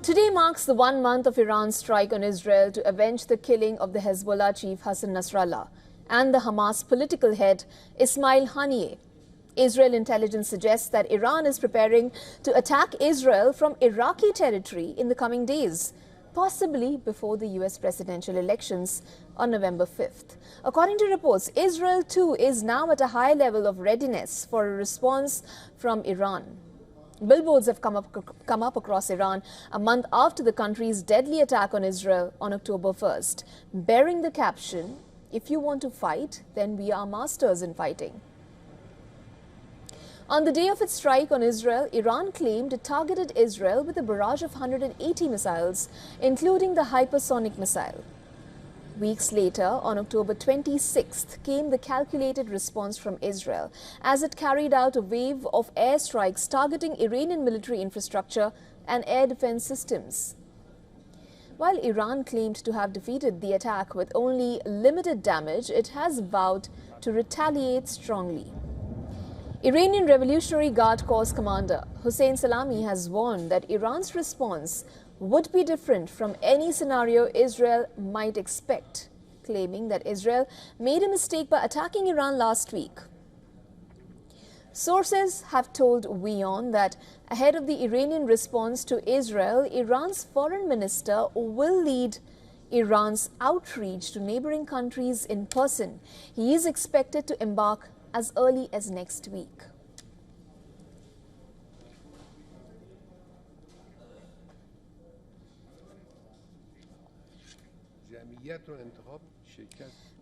Today marks the 1 month of Iran's strike on Israel to avenge the killing of the Hezbollah chief Hassan Nasrallah and the Hamas political head Ismail Haniyeh. Israel intelligence suggests that Iran is preparing to attack Israel from Iraqi territory in the coming days, possibly before the US presidential elections on November 5th. According to reports, Israel too is now at a high level of readiness for a response from Iran. Billboards have come up across Iran a month after the country's deadly attack on Israel on October 1st, bearing the caption, "If you want to fight, then we are masters in fighting." On the day of its strike on Israel, Iran claimed it targeted Israel with a barrage of 180 missiles, including the hypersonic missile. Weeks later, on October 26th, came the calculated response from Israel as it carried out a wave of airstrikes targeting Iranian military infrastructure and air defense systems. While Iran claimed to have defeated the attack with only limited damage, it has vowed to retaliate strongly. Iranian Revolutionary Guard Corps commander Hossein Salami has warned that Iran's response would be different from any scenario Israel might expect, claiming that Israel made a mistake by attacking Iran last week. Sources have told WION that ahead of the Iranian response to Israel, Iran's foreign minister will lead Iran's outreach to neighboring countries in person. He is expected to embark as early as next week.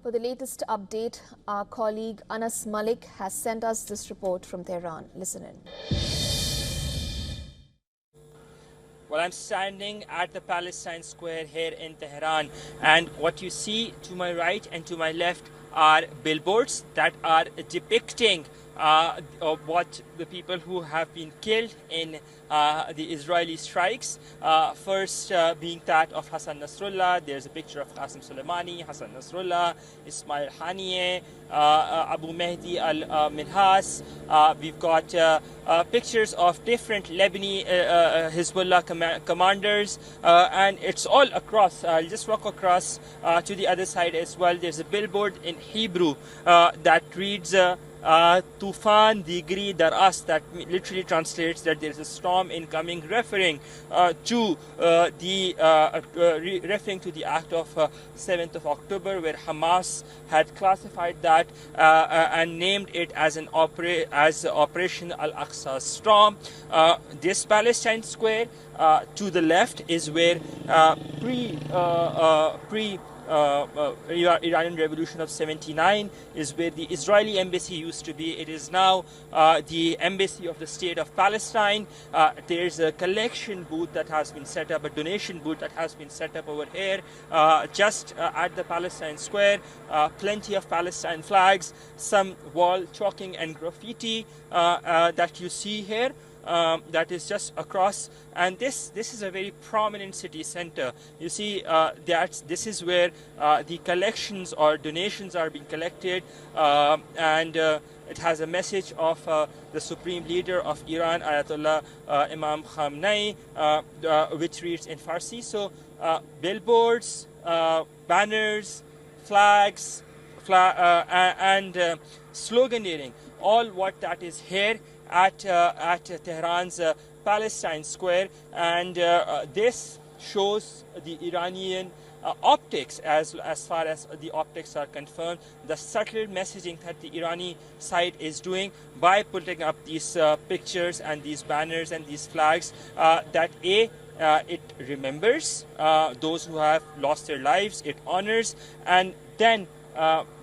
For the latest update, our colleague Anas Malik has sent us this report from Tehran. Listen in. Well, I'm standing at the Palestine Square here in Tehran, and what you see to my right and to my left are billboards that are depicting what the people who have been killed in the Israeli strikes. First being that of Hassan Nasrallah. There's a picture of Qasem Soleimani, Hassan Nasrallah, Ismail Haniyeh, Abu Mehdi al-Minhas. We've got pictures of different Lebanese Hezbollah commanders, and it's all across. I'll just walk across to the other side as well. There's a billboard in Hebrew that reads Tufan Digri Daras, that literally translates that there's a storm incoming, referring to the act of 7th of October, where Hamas had classified that and named it as Operation Al-Aqsa Storm. This Palestine Square to the left is where Iranian Revolution of '79 is where the Israeli embassy used to be. It is now the embassy of the state of Palestine. There's a collection booth that has been set up, a donation booth that has been set up over here, just at the Palestine Square. Plenty of Palestine flags, some wall chalking and graffiti that you see here. That is just across, and this is a very prominent city center. You see this is where the collections or donations are being collected, and it has a message of the supreme leader of Iran, Ayatollah Imam Khamenei, which reads in Farsi. So billboards, banners, flags, and sloganeering, all what that is here at Tehran's Palestine Square, and this shows the Iranian optics, as far as the optics are confirmed, the subtle messaging that the Irani side is doing by putting up these pictures and these banners and these flags, that it remembers those who have lost their lives, it honors, and then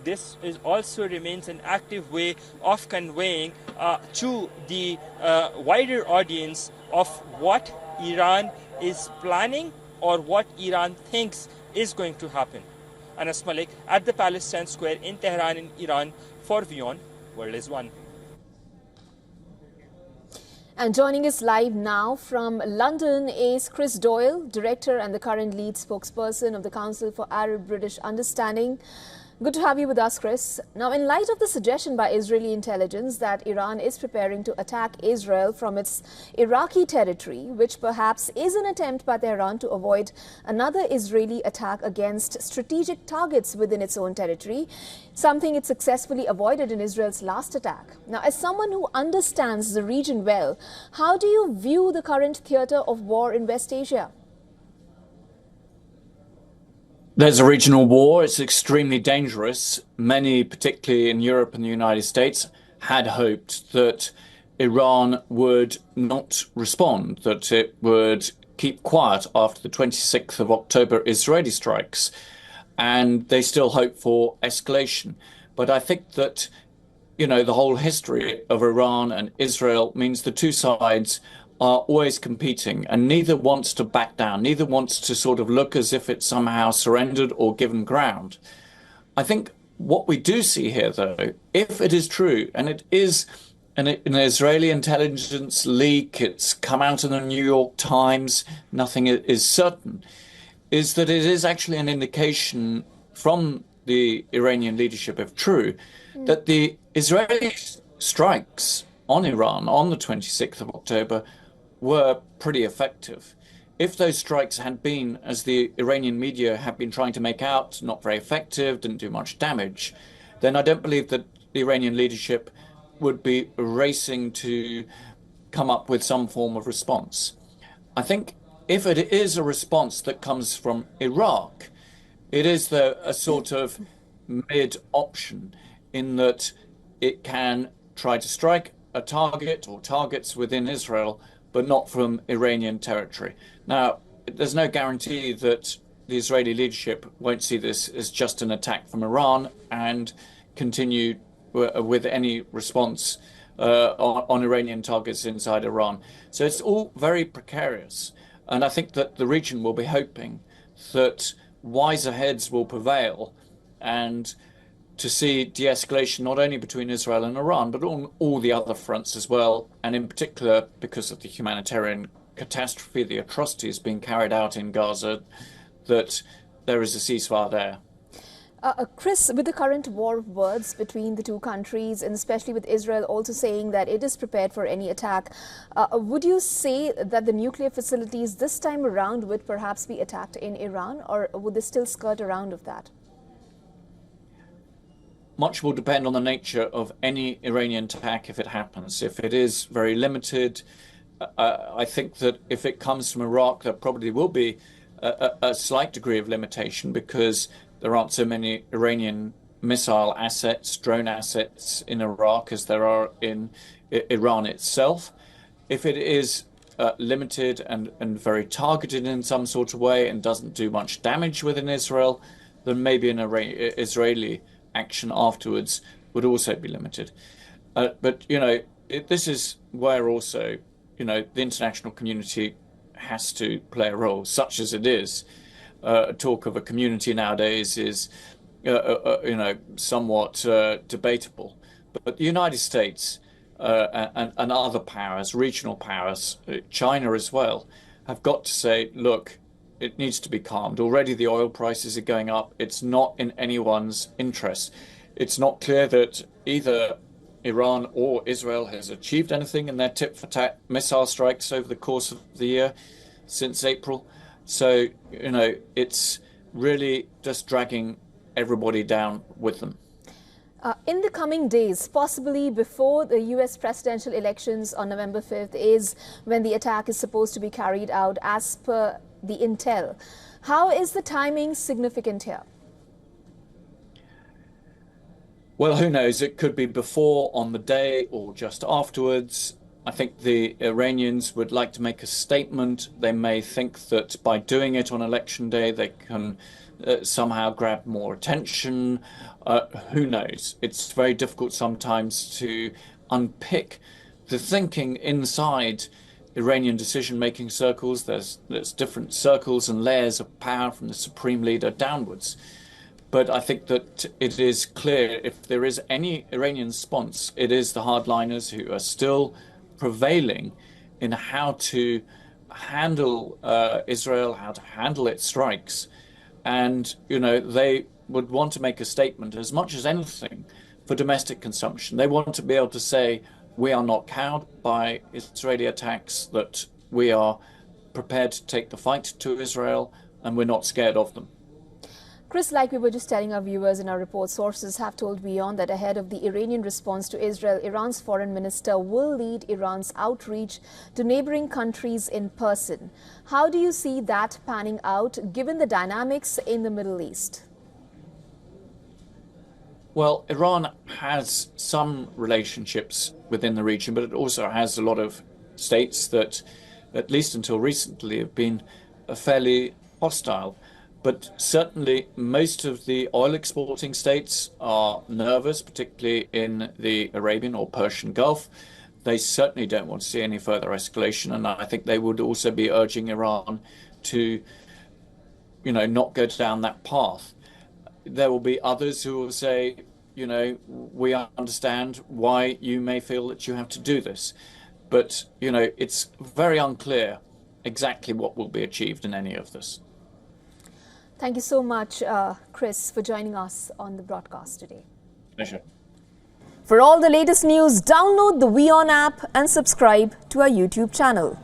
this also remains an active way of conveying to the wider audience of what Iran is planning or what Iran thinks is going to happen. Anas Malik at the Palestine Square in Tehran in Iran for WION World is One. And joining us live now from London is Chris Doyle, Director and the current lead spokesperson of the Council for Arab-British Understanding. Good to have you with us, Chris. Now, in light of the suggestion by Israeli intelligence that Iran is preparing to attack Israel from its Iraqi territory, which perhaps is an attempt by Tehran to avoid another Israeli attack against strategic targets within its own territory, something it successfully avoided in Israel's last attack. Now, as someone who understands the region well, how do you view the current theater of war in West Asia? There's a regional war. It's extremely dangerous. Many, particularly in Europe and the United States, had hoped that Iran would not respond, that it would keep quiet after the 26th of October Israeli strikes. And they still hope for escalation. But I think that, the whole history of Iran and Israel means the two sides are always competing, and neither wants to back down, neither wants to sort of look as if it's somehow surrendered or given ground. I think what we do see here, though, if it is true, and it is an Israeli intelligence leak, it's come out in the New York Times, nothing is certain, is that it is actually an indication from the Iranian leadership, if true, that the Israeli strikes on Iran on the 26th of October were pretty effective. If those strikes had been, as the Iranian media have been trying to make out, not very effective, didn't do much damage, then I don't believe that the Iranian leadership would be racing to come up with some form of response. I think if it is a response that comes from Iraq, it is a sort of mid option in that it can try to strike a target or targets within Israel, but not from Iranian territory. Now, there's no guarantee that the Israeli leadership won't see this as just an attack from Iran and continue with any response on Iranian targets inside Iran. So it's all very precarious. And I think that the region will be hoping that wiser heads will prevail and to see de-escalation not only between Israel and Iran, but on all the other fronts as well, and in particular because of the humanitarian catastrophe, the atrocities being carried out in Gaza, that there is a ceasefire there. Chris, with the current war of words between the two countries, and especially with Israel also saying that it is prepared for any attack, would you say that the nuclear facilities this time around would perhaps be attacked in Iran, or would they still skirt around of that? Much will depend on the nature of any Iranian attack if it happens. If it is very limited, I think that if it comes from Iraq, there probably will be a slight degree of limitation because there aren't so many Iranian missile assets, drone assets in Iraq as there are in Iran itself. If it is limited and very targeted in some sort of way and doesn't do much damage within Israel, then maybe an Israeli action afterwards would also be limited. But, this is where also, the international community has to play a role, such as it is. Talk of a community nowadays is, somewhat debatable. But the United States and other powers, regional powers, China as well, have got to say, look, it needs to be calmed. Already the oil prices are going up. It's not in anyone's interest. It's not clear that either Iran or Israel has achieved anything in their tit-for-tat missile strikes over the course of the year since April. So, it's really just dragging everybody down with them. In the coming days, possibly before the US presidential elections on November 5th is when the attack is supposed to be carried out as per the intel. How is the timing significant here? Well, who knows? It could be before, on the day, or just afterwards. I think the Iranians would like to make a statement. They may think that by doing it on election day, they can somehow grab more attention. Who knows? It's very difficult sometimes to unpick the thinking inside Iranian decision-making circles. There's different circles and layers of power from the supreme leader downwards. But I think that it is clear if there is any Iranian response, it is the hardliners who are still prevailing in how to handle Israel, how to handle its strikes. And, they would want to make a statement as much as anything for domestic consumption. They want to be able to say, we are not cowed by Israeli attacks, that we are prepared to take the fight to Israel, and we're not scared of them. Chris, like we were just telling our viewers in our report, sources have told WION that ahead of the Iranian response to Israel, Iran's foreign minister will lead Iran's outreach to neighboring countries in person. How do you see that panning out, given the dynamics in the Middle East? Well, Iran has some relationships within the region, but it also has a lot of states that, at least until recently, have been fairly hostile. But certainly most of the oil exporting states are nervous, particularly in the Arabian or Persian Gulf. They certainly don't want to see any further escalation. And I think they would also be urging Iran to, not go down that path. There will be others who will say, we understand why you may feel that you have to do this. But, it's very unclear exactly what will be achieved in any of this. Thank you so much, Chris, for joining us on the broadcast today. Pleasure. For all the latest news, download the WION app and subscribe to our YouTube channel.